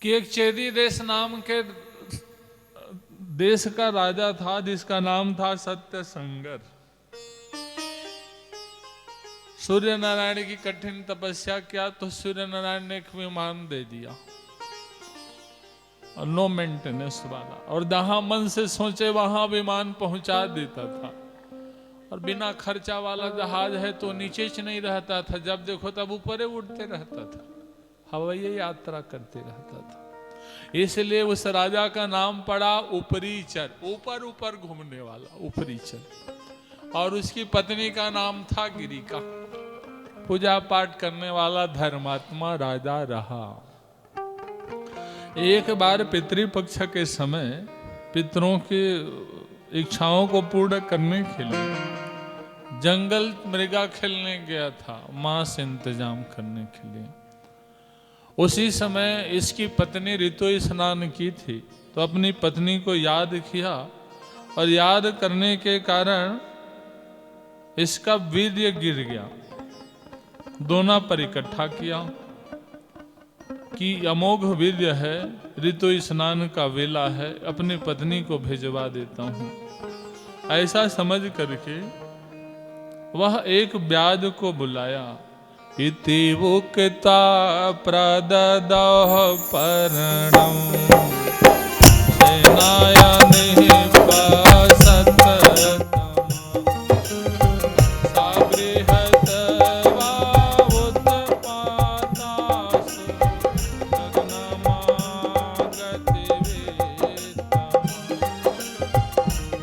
कि एक चेदी देश नाम के देश का राजा था जिसका नाम था सत्य संगर। सूर्य नारायण की कठिन तपस्या किया तो सूर्य नारायण ने एक विमान दे दिया और नो मेंटेनेंस वाला, और जहां मन से सोचे वहां विमान पहुंचा देता था। और बिना खर्चा वाला जहाज है तो नीचे च नहीं रहता था, जब देखो तब ऊपर उड़ते रहता था, हवाई यात्रा करते रहता था। इसलिए उस राजा का नाम पड़ा ऊपरीचर, ऊपर ऊपर घूमने वाला ऊपरीचर। और उसकी पत्नी का नाम था गिरिका, पूजा पाठ करने वाला धर्मात्मा राजा रहा। एक बार पितृपक्ष के समय पितरों की इच्छाओं को पूर्ण करने के लिए जंगल मृगा खेलने गया था, मांस इंतजाम करने के लिए। उसी समय इसकी पत्नी ऋतु स्नान की थी, तो अपनी पत्नी को याद किया और याद करने के कारण इसका वीर्य गिर गया। दोनों पर इकट्ठा किया कि अमोघ वीर्य है, ऋतु स्नान का वेला है, अपनी पत्नी को भेजवा देता हूं। ऐसा समझ करके वह एक व्याध को बुलाया। इति उक्ता प्रददः पर्णं सेनायानिः पसततम् सा बृहत्वा उत्पातासु गगनमागतिवेत्तम्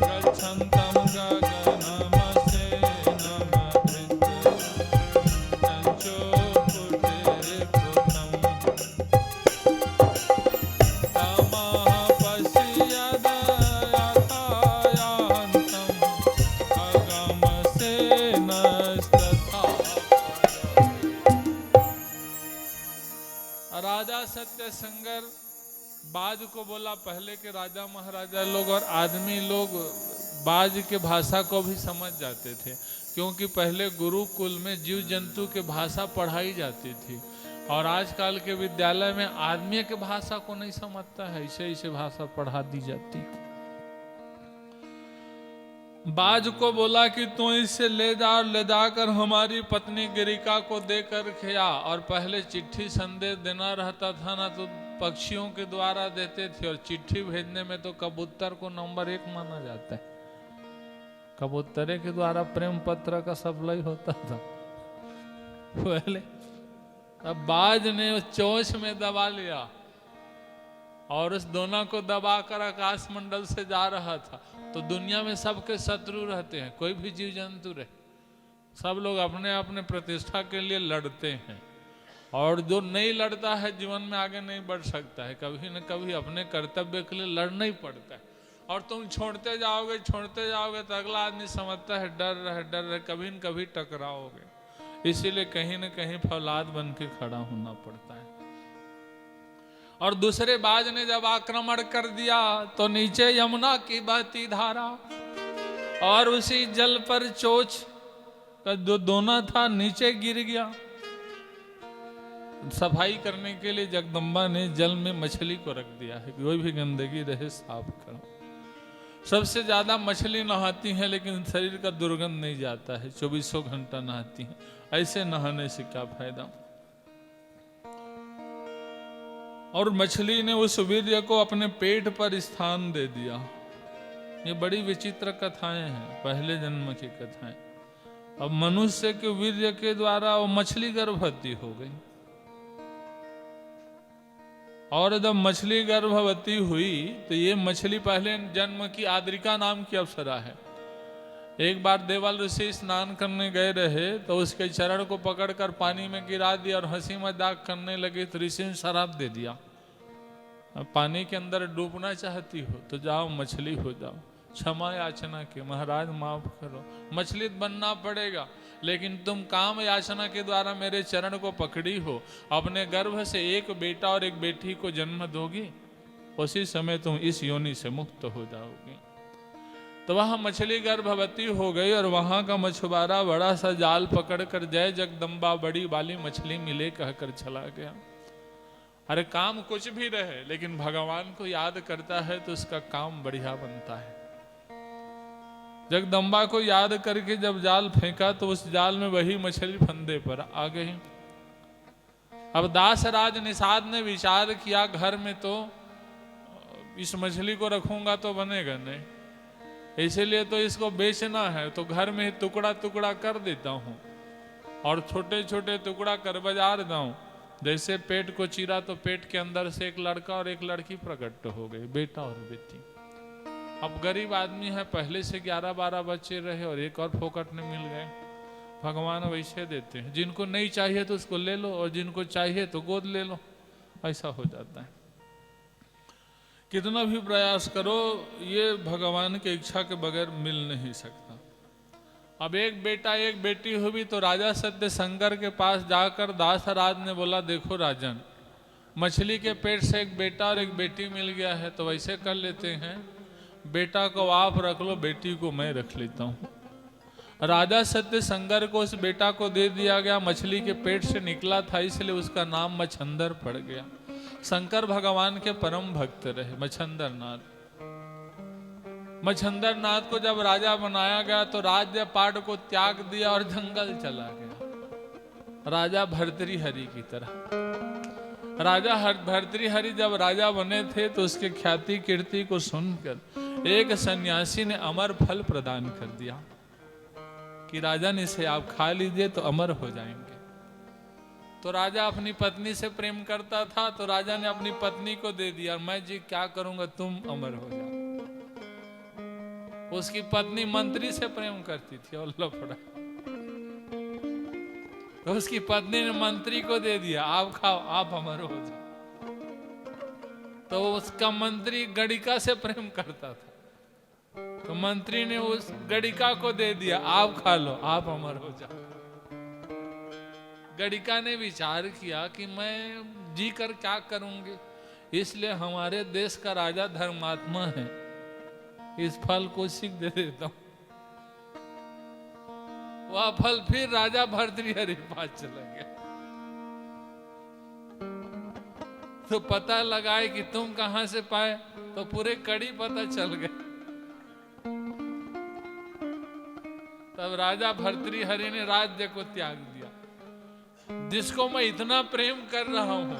गच्छन्तं राजा सत्य संगर बाज को बोला। पहले के राजा महाराजा लोग और आदमी लोग बाज के भाषा को भी समझ जाते थे, क्योंकि पहले गुरुकुल में जीव जंतु के भाषा पढ़ाई जाती थी, और आजकल के विद्यालय में आदमी के भाषा को नहीं समझता है, ऐसे भाषा पढ़ा दी जाती। बाज को बोला कि तू इसे ले जाकर हमारी पत्नी गिरिका को देकर खिया। और पहले चिट्ठी संदेश देना रहता था ना, तो पक्षियों के द्वारा देते थे, और चिट्ठी भेजने में तो कबूतर को नंबर 1 माना जाता है। कबूतरे के द्वारा प्रेम पत्र का सप्लाई होता था पहले। अब बाज ने उस चोंच में दबा लिया और उस दोनों को दबाकर आकाश मंडल से जा रहा था। तो दुनिया में सबके शत्रु रहते हैं, कोई भी जीव जंतु रहे, सब लोग अपने अपने प्रतिष्ठा के लिए लड़ते हैं, और जो नहीं लड़ता है जीवन में आगे नहीं बढ़ सकता है। कभी न कभी अपने कर्तव्य के लिए लड़ना ही पड़ता है, और तुम छोड़ते जाओगे तो अगला आदमी समझता है डर रहे, कभी न कभी टकराओगे। इसीलिए कहीं न कहीं फौलाद बन के खड़ा होना पड़ता है। और दूसरे बाज ने जब आक्रमण कर दिया तो नीचे यमुना की बहती धारा, और उसी जल पर चोच का जो दोना था नीचे गिर गया। सफाई करने के लिए जगदम्बा ने जल में मछली को रख दिया है, कोई भी गंदगी रहे साफ करो। सबसे ज्यादा मछली नहाती है, लेकिन शरीर का दुर्गंध नहीं जाता है, 24 घंटा नहाती है। ऐसे नहाने से क्या फायदा। और मछली ने उस वीर्य को अपने पेट पर स्थान दे दिया। ये बड़ी विचित्र कथाएं हैं, पहले जन्म की कथाएं। अब मनुष्य के वीर्य के द्वारा वो मछली गर्भवती हो गई, और जब मछली गर्भवती हुई तो ये मछली पहले जन्म की आद्रिका नाम की अप्सरा है। एक बार देवल ऋषि स्नान करने गए रहे, तो उसके चरण को पकड़कर पानी में गिरा दिया और हंसी मजाक करने लगे, तो ऋषि ने शराप दे दिया, अब पानी के अंदर डूबना चाहती हो तो जाओ मछली हो जाओ। क्षमा याचना के, महाराज माफ करो, मछली बनना पड़ेगा, लेकिन तुम काम याचना के द्वारा मेरे चरण को पकड़ी हो, अपने गर्भ से एक बेटा और एक बेटी को जन्म दोगी, उसी समय तुम इस योनि से मुक्त हो जाओगे। तो वह मछली गर्भवती हो गई, और वहां का मछुआरा बड़ा सा जाल पकड़कर जय जगदम्बा बड़ी वाली मछली मिले कहकर चला गया। अरे काम कुछ भी रहे लेकिन भगवान को याद करता है तो उसका काम बढ़िया बनता है। जगदम्बा को याद करके जब जाल फेंका तो उस जाल में वही मछली फंदे पर आ गई। अब दासराज निषाद ने विचार किया घर में तो इस मछली को रखूंगा तो बनेगा नहीं, इसीलिए तो इसको बेचना है, तो घर में ही टुकड़ा टुकड़ा कर देता हूँ और छोटे छोटे टुकड़ा कर बाजार जाऊं। जैसे पेट को चीरा तो पेट के अंदर से एक लड़का और एक लड़की प्रकट हो गए, बेटा और बेटी। अब गरीब आदमी है, पहले से 11-12 बच्चे रहे और एक और फोकट में मिल गए। भगवान वैसे देते हैं, जिनको नहीं चाहिए तो उसको ले लो और जिनको चाहिए तो गोद ले लो, ऐसा हो जाता है। कितना भी प्रयास करो ये भगवान की इच्छा के बगैर मिल नहीं सकता। अब एक बेटा एक बेटी हुई तो राजा सत्य शंकर के पास जाकर दासराज ने बोला, देखो राजन, मछली के पेट से एक बेटा और एक बेटी मिल गया है, तो वैसे कर लेते हैं, बेटा को आप रख लो, बेटी को मैं रख लेता हूँ। राजा सत्य शंकर को उस बेटा को दे दिया गया। मछली के पेट से निकला था इसलिए उसका नाम मच्छंदर पड़ गया। शंकर भगवान के परम भक्त रहे मच्छंदर नाथ। मच्छंदर नाथ को जब राजा बनाया गया तो राज्य पाट को त्याग दिया और जंगल चला गया, राजा भर्तृहरि की तरह। राजा भर्तृहरि जब राजा बने थे तो उसके ख्याति कीर्ति को सुनकर एक सन्यासी ने अमर फल प्रदान कर दिया कि राजन इसे आप खा लीजिए तो अमर हो जाएंगे। तो राजा अपनी पत्नी से प्रेम करता था तो राजा ने अपनी पत्नी को दे दिया, मैं जी क्या करूंगा, तुम अमर हो जाओ। उसकी पत्नी मंत्री से प्रेम करती थी और लफड़ा, तो उसकी पत्नी ने मंत्री को दे दिया, आप खाओ, आप अमर हो जाओ। तो उसका मंत्री गणिका से प्रेम करता था तो मंत्री ने उस गणिका को दे दिया, आप खा लो, आप अमर हो जाओ। गणिका ने विचार किया कि मैं जी कर क्या करूंगी, इसलिए हमारे देश का राजा धर्मात्मा है, इस फल को सीख दे देता हूं। वह फल फिर राजा भर्तृहरि के पास चला गया तो पता लगाए कि तुम कहां से पाए, तो पूरे कड़ी पता चल गए। तब राजा भर्तृहरि ने राज्य को त्याग दिया। जिसको मैं इतना प्रेम कर रहा हूं,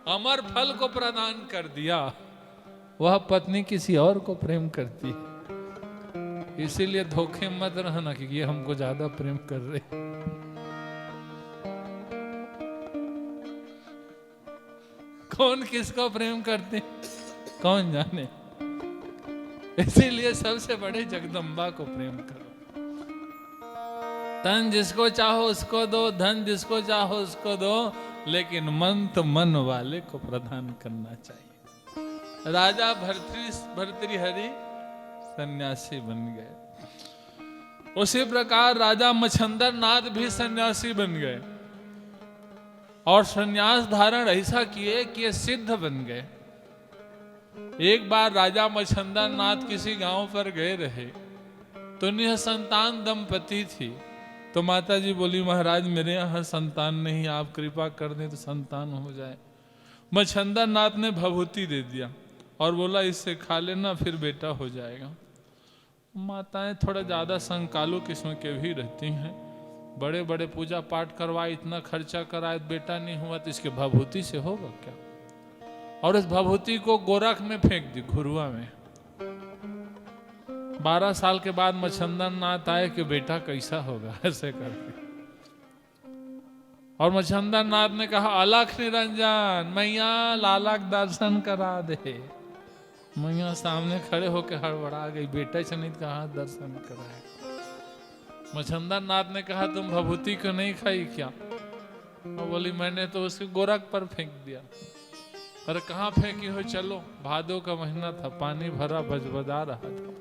अमर फल को प्रदान कर दिया, वह पत्नी किसी और को प्रेम करती है। इसीलिए धोखे मत रहना कि ये हमको ज्यादा प्रेम कर रहे। कौन किसको प्रेम करते कौन जाने। इसीलिए सबसे बड़े जगदम्बा को प्रेम करो। तन जिसको चाहो उसको दो, धन जिसको चाहो उसको दो, लेकिन मन तो मन वाले को प्रदान करना चाहिए। राजा भर्तृहरि सन्यासी बन गए। उसी प्रकार राजा मच्छंदर नाथ भी सन्यासी बन गए और सन्यास धारण ऐसा किए कि ये सिद्ध बन गए। एक बार राजा मच्छंदर नाथ किसी गांव पर गए रहे तो निसंतान दंपति थी। तो माता जी बोली, महाराज मेरे यहाँ संतान नहीं, आप कृपा कर दें तो संतान हो जाए। मच्छंदर नाथ ने भभूति दे दिया और बोला इससे खा लेना, फिर बेटा हो जाएगा। माताएं थोड़ा ज्यादा संकालू किस्म के भी रहती हैं। बड़े बड़े पूजा पाठ करवाए, इतना खर्चा कराए, बेटा नहीं हुआ तो इसके भभूति से होगा क्या। और उस भभूति को गोरख में फेंक दी, घुरुआ में। 12 साल के बाद मच्छंदर नाथ आए कि बेटा कैसा होगा, ऐसे करके। और मच्छंदर नाथ ने कहा, अलख निरंजन, मैया लाला के दर्शन करा दे। मैया सामने खड़े होकर हड़बड़ा गई, बेटा से नहीं कहा दर्शन कराए। मच्छंदर नाथ ने कहा, तुम भभूति को नहीं खाई क्या? और बोली, मैंने तो उसके गोरख पर फेंक दिया। अरे कहाँ फेंकी हो? चलो, भादों का महीना था, पानी भरा बजबजा रहा था।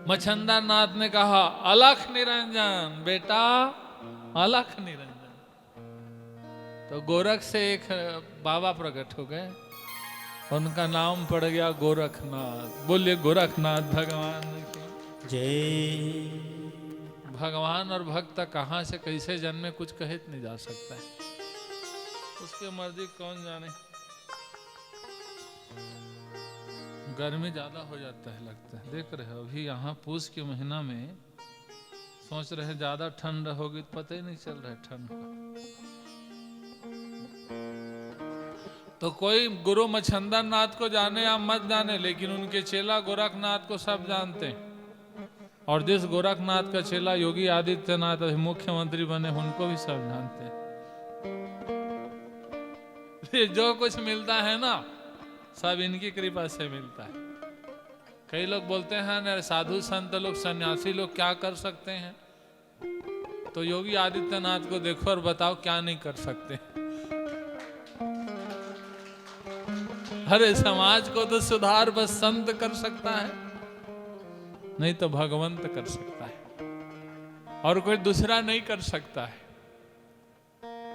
मच्छंदर नाथ ने कहा, अलख निरंजन बेटा, अलख निरंजन। तो गोरख से एक बाबा प्रकट हो गए, उनका नाम पड़ गया गोरखनाथ। बोलिए गोरखनाथ भगवान की जय। भगवान और भक्त कहाँ से कैसे जन्मे कुछ कहे नहीं जा सकता है। उसकी मर्जी, कौन जाने। गर्मी ज्यादा हो जाता है लगता है, देख रहे हो अभी यहाँ पूस के महीना में सोच रहे ज्यादा ठंड होगी तो पता ही नहीं चल रहा है ठंड का। तो कोई गुरु मच्छंदर नाथ को जाने या मत जाने, लेकिन उनके चेला गोरखनाथ को सब जानते हैं। और जिस गोरखनाथ का चेला योगी आदित्यनाथ अभी मुख्यमंत्री बने, उनको भी सब जानते हैं। जो कुछ मिलता है ना, सब इनकी कृपा से मिलता है। कई लोग बोलते हैं ना, साधु संत लोग, सन्यासी लोग क्या कर सकते हैं? तो योगी आदित्यनाथ को देखो और बताओ क्या नहीं कर सकते। अरे समाज को तो सुधार बस संत कर सकता है, नहीं तो भगवंत कर सकता है, और कोई दूसरा नहीं कर सकता है।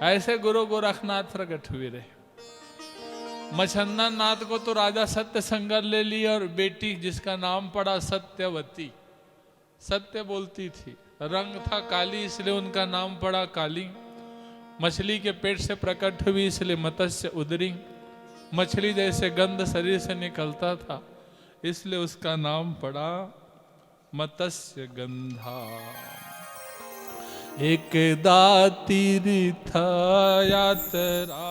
ऐसे गुरु गोरखनाथ प्रकट हुए रहे। मच्छंदर नाथ को तो राजा सत्य संगर ले ली, और बेटी जिसका नाम पड़ा सत्यवती, सत्य बोलती थी, रंग था काली इसलिए उनका नाम पड़ा काली। मछली के पेट से प्रकट हुई इसलिए मत्स्य उदरी। मछली जैसे गंध शरीर से निकलता था इसलिए उसका नाम पड़ा मत्स्य गंधा। एक दातिर था यात्राया,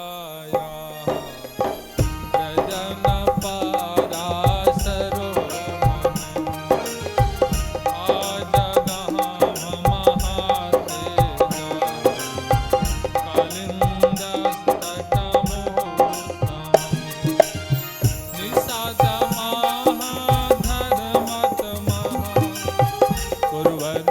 ब्रजन पारा सरोवर, आज नाम महातेजा, कालिंदस तटमोत्तम, निषाद महाधर्मत महा, कुर्वन्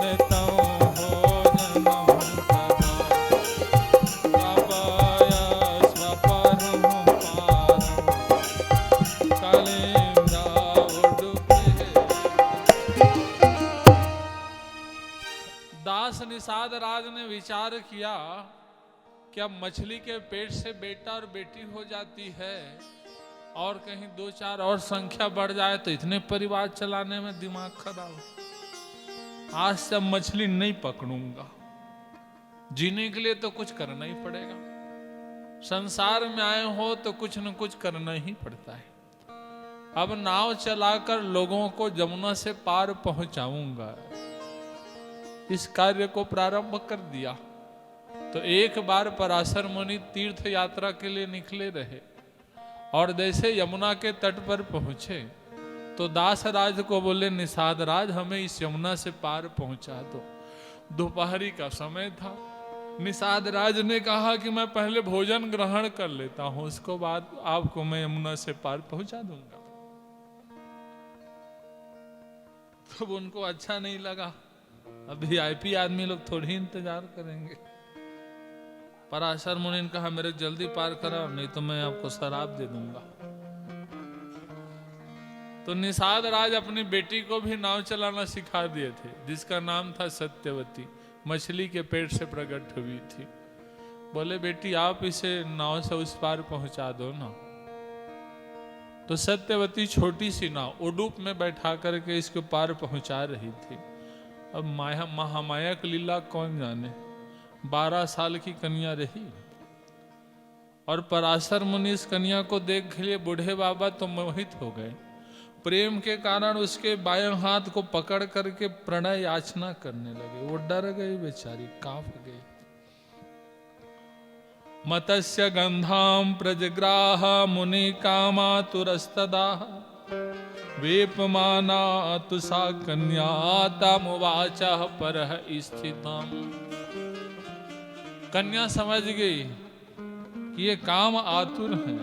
निषाद राज ने विचार किया कि अब मछली के पेट से बेटा और बेटी हो जाती है, और कहीं 2-4 और संख्या बढ़ जाए तो इतने परिवार चलाने में दिमाग खराब। आज से मछली नहीं पकड़ूंगा, जीने के लिए तो कुछ करना ही पड़ेगा। संसार में आए हो तो कुछ न कुछ करना ही पड़ता है। अब नाव चलाकर लोगों को जमुना से पार पहुंचाऊंगा, इस कार्य को प्रारंभ कर दिया। तो एक बार पराशर मुनि तीर्थ यात्रा के लिए निकले रहे, और जैसे यमुना के तट पर पहुंचे तो दास राज को बोले, निषाद राज हमें इस यमुना से पार पहुंचा दो। दोपहरी का समय था। निषाद राज ने कहा कि मैं पहले भोजन ग्रहण कर लेता हूं, उसके बाद आपको मैं यमुना से पार पहुंचा दूंगा। तो उनको अच्छा नहीं लगा। अब VIP आदमी लोग थोड़ी इंतजार करेंगे। पराशर मुनि ने कहा, मेरे जल्दी पार कराओ, नहीं तो मैं आपको शराब दे दूंगा। तो निषाद राज अपनी बेटी को भी नाव चलाना सिखा दिए थे, जिसका नाम था सत्यवती, मछली के पेट से प्रकट हुई थी। बोले, बेटी आप इसे नाव से उस पार पहुंचा दो ना। तो सत्यवती छोटी सी नाव उडुप में बैठा करके इसको पार पहुंचा रही थी। अब महामाया की लीला कौन जाने। 12 साल की कन्या रही, और पराशर मुनि इस कन्या को देख लिए बूढ़े बाबा तो मोहित हो गए। प्रेम के कारण उसके बाएं हाथ को पकड़ करके प्रणय याचना करने लगे। वो डर गई बेचारी, कांप गई। मत्स्य गंधाम प्रजग्राह मुनि कामातुरस्तदाह, वेपमाना तुषा कन्या तमुवाच परः स्थितम्। कन्या समझ गई कि ये काम आतुर है,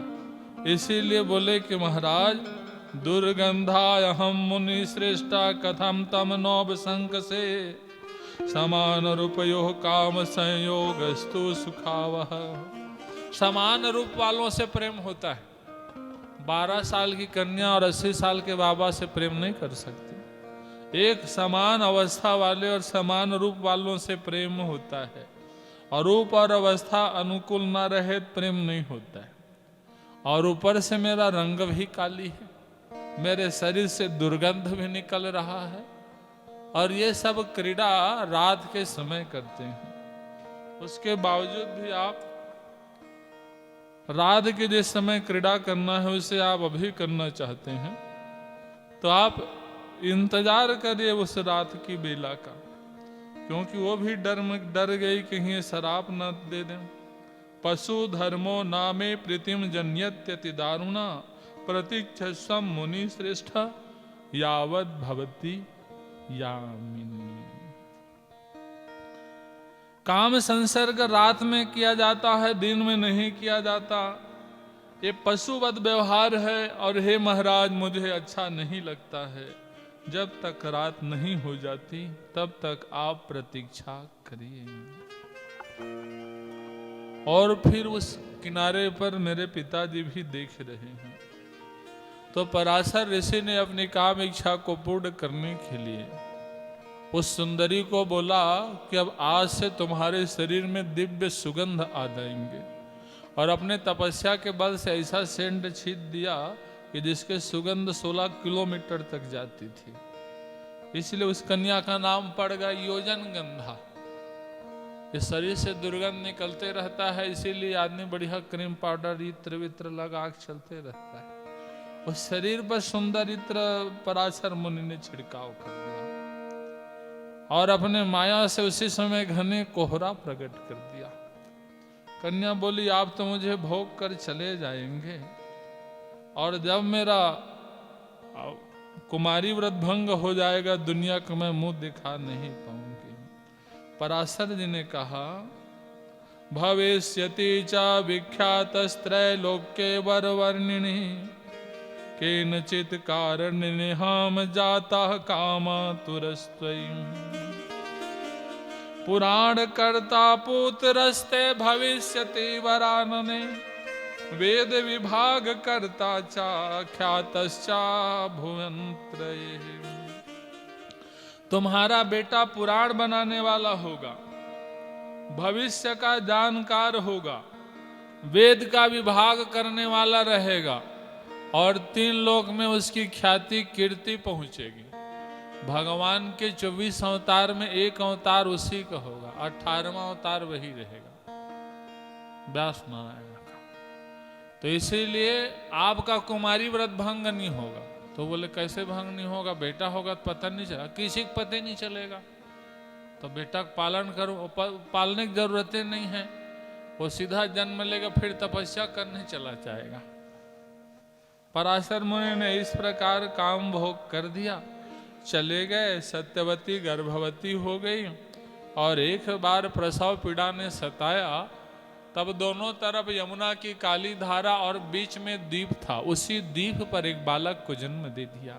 इसीलिए बोले कि महाराज, दुर्गंधाय हम मुनि श्रेष्ठा कथम तम नौब संक से, समान रूपयो काम संयोगस्तु सुखावह। समान रूप वालों से प्रेम होता है। 12 साल की कन्या और 80 साल के बाबा से प्रेम नहीं कर सकती। एक समान अवस्था वाले और समान रूप वालों से प्रेम होता है, और रूप और अवस्था अनुकूल ना रहे प्रेम नहीं होता है। और ऊपर से मेरा रंग भी काली है, मेरे शरीर से दुर्गंध भी निकल रहा है, और ये सब क्रीड़ा रात के समय करते हैं। उसके बावजूद भी आप रात के जिस समय क्रीड़ा करना है उसे आप अभी करना चाहते हैं तो आप इंतजार करिए उस रात की बेला का, क्योंकि वो भी डर गई कहीं ये शराप न दे दें। पशु धर्मो नामे प्रीतिम जन्यत्यति दारुणा प्रतीक्षस्व मुनि श्रेष्ठ यावत भवती यामिनी। काम संसर्ग रात में किया जाता है, दिन में नहीं किया जाता। ये पशुवत व्यवहार है और हे महाराज मुझे अच्छा नहीं लगता है। जब तक रात नहीं हो जाती तब तक आप प्रतीक्षा करिए। और फिर उस किनारे पर मेरे पिताजी भी देख रहे हैं। तो पराशर ऋषि ने अपनी काम इच्छा को पूर्ण करने के लिए उस सुंदरी को बोला कि अब आज से तुम्हारे शरीर में दिव्य सुगंध आ जाएंगे, और अपने तपस्या के बल से ऐसा सेंट छींट दिया कि जिसके सुगंध 16 किलोमीटर तक जाती थी। इसलिए उस कन्या का नाम पड़ गया योजन गंधा। इस शरीर से दुर्गंध निकलते रहता है, इसीलिए आदमी बढ़िया क्रीम पाउडर इत्र वित्र लगा के चलते रहता है। उस शरीर पर सुंदर इत्र पराशर मुनि ने छिड़काव कर दिया और अपने माया से उसी समय घने कोहरा प्रकट कर दिया। कन्या बोली आप तो मुझे भोग कर चले जाएंगे, और जब मेरा कुमारी व्रत भंग हो जाएगा दुनिया को मैं मुंह दिखा नहीं पाऊंगी। पराशर जी ने कहा भविष्यति च विख्यातस्त्रैलोक्ये वरवर्णिनि केनचित् कारणेन जाता कामातुरस्त्वयि। पुराण कर्ता पुत्रस्ते भविष्यति वरानने वेद विभाग कर्ता चा ख्यातश्चा भुवनत्रये। तुम्हारा बेटा पुराण बनाने वाला होगा, भविष्य का जानकार होगा, वेद का विभाग करने वाला रहेगा, और 3 लोक में उसकी ख्याति कीर्ति पहुंचेगी। भगवान के 24 अवतार में एक अवतार उसी का होगा, 18वां अवतार वही रहेगा, व्यास नारायण का। तो इसीलिए आपका कुमारी व्रत भंग नहीं होगा। तो बोले कैसे भंग नहीं होगा, बेटा होगा तो पता नहीं चला, किसी को पता नहीं चलेगा। तो बेटा का पालन करो, पालने की जरूरतें नहीं है, वो सीधा जन्म लेगा फिर तपस्या करने चला जाएगा। पराशर मुनि ने इस प्रकार काम भोग कर दिया, चले गए। सत्यवती गर्भवती हो गई और एक बार प्रसव पीड़ा ने सताया, तब दोनों तरफ यमुना की काली धारा और बीच में द्वीप था। उसी द्वीप पर एक बालक को जन्म दे दिया।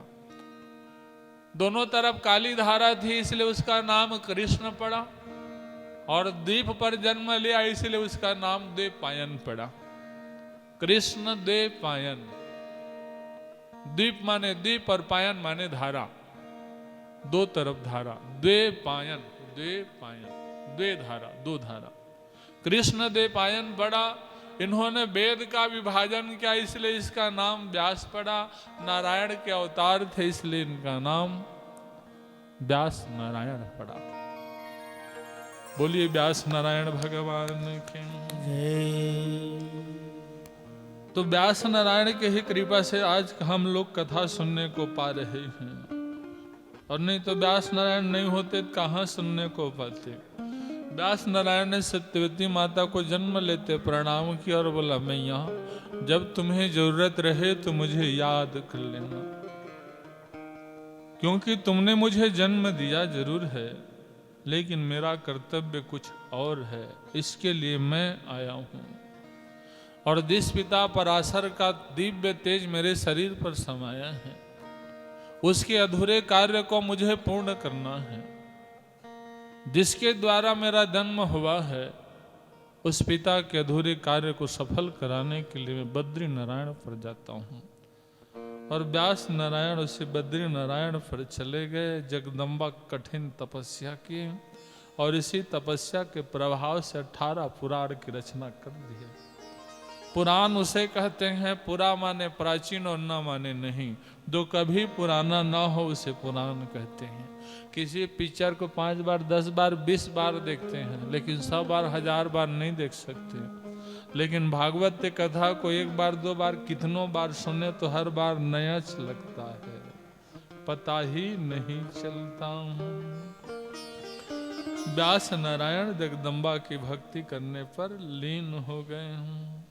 दोनों तरफ काली धारा थी इसलिए उसका नाम कृष्ण पड़ा, और द्वीप पर जन्म लिया इसलिए उसका नाम द्वैपायन पड़ा। कृष्ण द्वैपायन, द्वीप माने द्वीप और पायन माने धारा, 2 तरफ धारा। द्वैपायन, द्वैपायन, द्वे धारा, 2 धारा। कृष्ण द्वैपायन पड़ा। इन्होंने वेद का विभाजन किया इसलिए इसका नाम व्यास पड़ा। नारायण के अवतार थे इसलिए इनका नाम व्यास नारायण पड़ा। बोलिए व्यास नारायण भगवान के। तो व्यास नारायण के ही कृपा से आज हम लोग कथा सुनने को पा रहे हैं, और नहीं तो व्यास नारायण नहीं होते तो कहाँ सुनने को पाते। व्यास नारायण ने सत्यवती माता को जन्म लेते प्रणाम किया और बोला मैं यहाँ, जब तुम्हें जरूरत रहे तो मुझे याद कर लेना, क्योंकि तुमने मुझे जन्म दिया जरूर है, लेकिन मेरा कर्तव्य कुछ और है, इसके लिए मैं आया हूँ। और जिस पिता पराशर का दिव्य तेज मेरे शरीर पर समाया है, उसके अधूरे कार्य को मुझे पूर्ण करना है। जिसके द्वारा मेरा जन्म हुआ है, उस पिता के अधूरे कार्य को सफल कराने के लिए मैं बद्री नारायण पर जाता हूँ। और व्यास नारायण उसे बद्री नारायण पर चले गए। जगदम्बा कठिन तपस्या की, और इसी तपस्या के प्रभाव से 18 पुराण की रचना कर दी है। पुराण उसे कहते हैं, पुरा माने प्राचीन और न माने नहीं, जो कभी पुराना ना हो उसे पुराण कहते हैं। किसी पिक्चर को 5 बार 10 बार 20 बार देखते हैं, लेकिन 100 बार 1000 बार नहीं देख सकते। लेकिन भागवत कथा को एक बार दो बार कितनों बार सुने तो हर बार नया लगता है, पता ही नहीं चलता हूँ। व्यास नारायण जगदम्बा की भक्ति करने पर लीन हो गए हूँ।